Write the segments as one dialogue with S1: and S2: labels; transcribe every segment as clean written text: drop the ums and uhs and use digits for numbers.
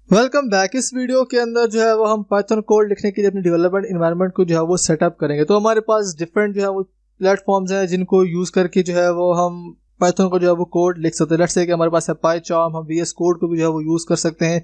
S1: Welcome back. इस video के अंदर जो है वो हम पाइथन कोड लिखने के लिए अपनी डेवलपमेंट एनवायरनमेंट को जो है वो सेटअप करेंगे। तो हमारे पास डिफरेंट जो है वो प्लेटफॉर्म्स हैं जिनको यूज़ करके जो है वो हम पाइथन को जो है वो कोड लिख सकते हैं। लेट्स से कि हमारे पास है पाइचार्म, हम वीएस कोड को भी जो है वो यूज़ कर सकते हैं।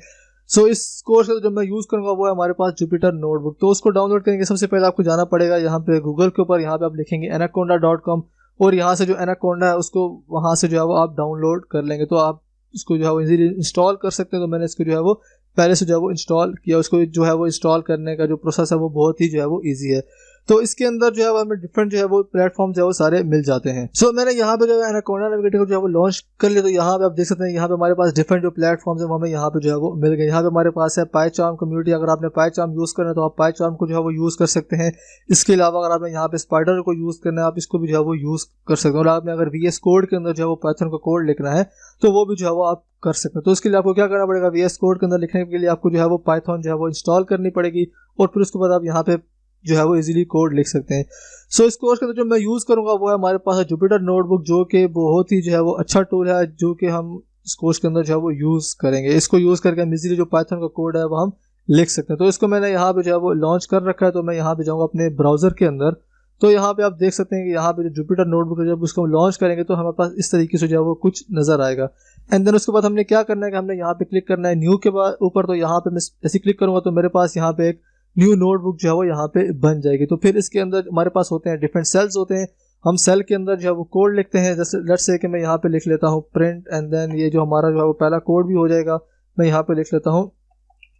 S1: सो इस कोर्स का जो मैं यूज़ करूँगा वो है हमारे पास जुपिटर नोटबुक। तो उसको डाउनलोड करेंगे सबसे पहले आपको जाना पड़ेगा यहाँ पे गूगल के ऊपर, यहाँ पे आप लिखेंगे anaconda.com और यहाँ से जो एनाकोंडा है उसको वहाँ से जो है वो आप डाउनलोड कर लेंगे। तो आप इसको जो है वो इजीली इंस्टॉल कर सकते हैं। तो मैंने इसको जो है वो पहले से जो है वो इंस्टॉल किया। उसको जो है वो इंस्टॉल करने का जो प्रोसेस है वो बहुत ही जो है वो इजी है। तो इसके अंदर जो है वो हमें डिफरेंट जो है वो प्लेटफॉर्म जो है वो सारे मिल जाते हैं। सो मैंने यहाँ पे जो है एनाकोंडा नेविगेटर को जो है वो लॉन्च कर लिया। तो यहाँ पे आप देख सकते हैं, यहाँ पे हमारे पास डिफरेंट जो प्लेटफॉर्म्स है वो हमें यहाँ पे जो है वो मिल गए। यहाँ पे हमारे पास है पाइचार्म कम्युनिटी। अगर आपने पाइचार्म यूज़ करना है तो आप पाइचार्म को जो है वो यूज़ कर सकते हैं। इसके अलावा अगर आपने यहाँ पे स्पाइडर को यूज़ करना है आप इसको भी जो है वो यूज़ कर सकते हैं। और आपने अगर वीएस कोड के अंदर जो है वो पाइथन का कोड लिखना है तो वो भी जो है वो आप कर सकते हैं। तो इसके लिए आपको क्या करना पड़ेगा, वीएस कोड के अंदर लिखने के लिए आपको जो है वो पाइथन जो है वो इंस्टॉल करनी पड़ेगी और फिर उसके बाद आप यहाँ पे जो है वो इजीली कोड लिख सकते हैं। सो इस कोर्स के अंदर जो मैं यूज़ करूँगा वो है हमारे पास है जुपिटर नोटबुक, जो कि बहुत ही जो है वो अच्छा टूल है जो कि हम इस कोर्स के अंदर जो है वो यूज़ करेंगे। इसको यूज़ करके हम इजीली जो पाइथन का कोड है वो हम लिख सकते हैं। तो इसको मैंने यहाँ पे जो है वो लॉन्च कर रखा है। तो मैं यहाँ पे जाऊँगा अपने ब्राउज़र के अंदर। तो यहाँ पे आप देख सकते हैं कि यहाँ पे जो जुपिटर नोटबुक है जब उसको हम लॉन्च करेंगे तो हमारे पास इस तरीके से जो है वो कुछ नज़र आएगा। एंड देन उसके बाद हमने क्या करना है कि हमने यहाँ पे क्लिक करना है न्यू के बाद ऊपर। तो यहाँ पे मैं ऐसे क्लिक करूँगा तो मेरे पास यहाँ पे एक न्यू नोटबुक जो है वो यहाँ पे बन जाएगी। तो फिर इसके अंदर हमारे पास होते हैं डिफरेंट सेल्स होते हैं। हम सेल के अंदर जो है वो कोड लिखते हैं। जैसे लेट्स से कि मैं यहाँ पे लिख लेता हूँ प्रिंट, एंड देन ये जो हमारा जो है वो पहला कोड भी हो जाएगा। मैं यहाँ पे लिख लेता हूँ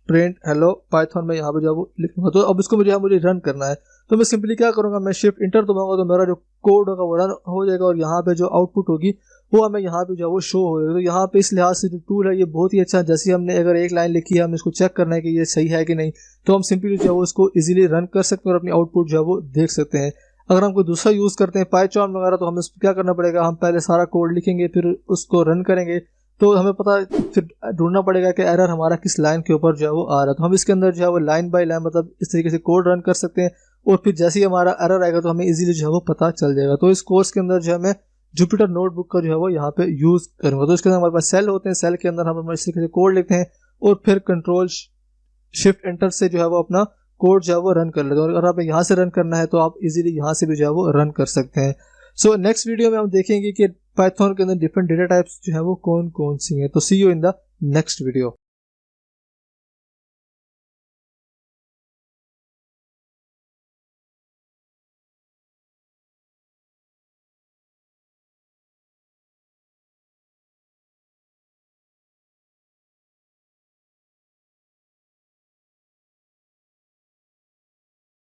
S1: प्रिंट हेलो पाइथन में, यहाँ पे जो है वो लिखूंगा। तो अब इसको मुझे रन करना है। तो मैं सिंपली क्या करूँगा, मैं शिफ्ट इंटर दबाऊंगा तो मेरा जो कोड होगा वो रन हो जाएगा और यहाँ पे जो आउटपुट होगी वो हमें यहाँ पे जो है वो शो हो जाएगा। तो यहाँ पे इस लिहाज से जो टूल है ये बहुत ही अच्छा है। जैसे हमने अगर एक लाइन लिखी है, हमें इसको चेक करना है कि ये सही है कि नहीं, तो हम सिंपली जो है वो इसको इजीली रन कर सकते हैं और अपनी आउटपुट जो है वो देख सकते हैं। अगर हम कोई दूसरा यूज़ करते हैं पाइचार्म वगैरह तो हमें इसको क्या करना पड़ेगा, हम पहले सारा कोड लिखेंगे फिर उसको रन करेंगे। तो हमें पता फिर ढूंढना पड़ेगा कि एरर हमारा किस लाइन के ऊपर जो है वो आ रहा है। तो हम इसके अंदर जो है वो लाइन बाय लाइन मतलब इस तरीके से कोड रन कर सकते हैं और फिर जैसे ही हमारा एरर आएगा तो हमें इजीली जो है वो पता चल जाएगा। तो इस कोर्स के अंदर जो है मैं जुपिटर नोटबुक का जो है वो यहाँ पे यूज़ करूँगा। तो इसके अंदर हमारे पास सेल होते हैं, सेल के अंदर हम इस तरीके से कोड लिखते हैं और फिर कंट्रोल शिफ्ट एंटर से जो है वो अपना कोड जो है वो रन कर लेते हैं। और अगर आप यहाँ से रन करना है तो आप इजीली यहाँ से भी जो है वो रन कर सकते हैं। सो नेक्स्ट वीडियो में हम देखेंगे कि पाइथन के अंदर डिफरेंट डेटा टाइप्स जो है वो कौन कौन सी हैं। तो see you in the next video.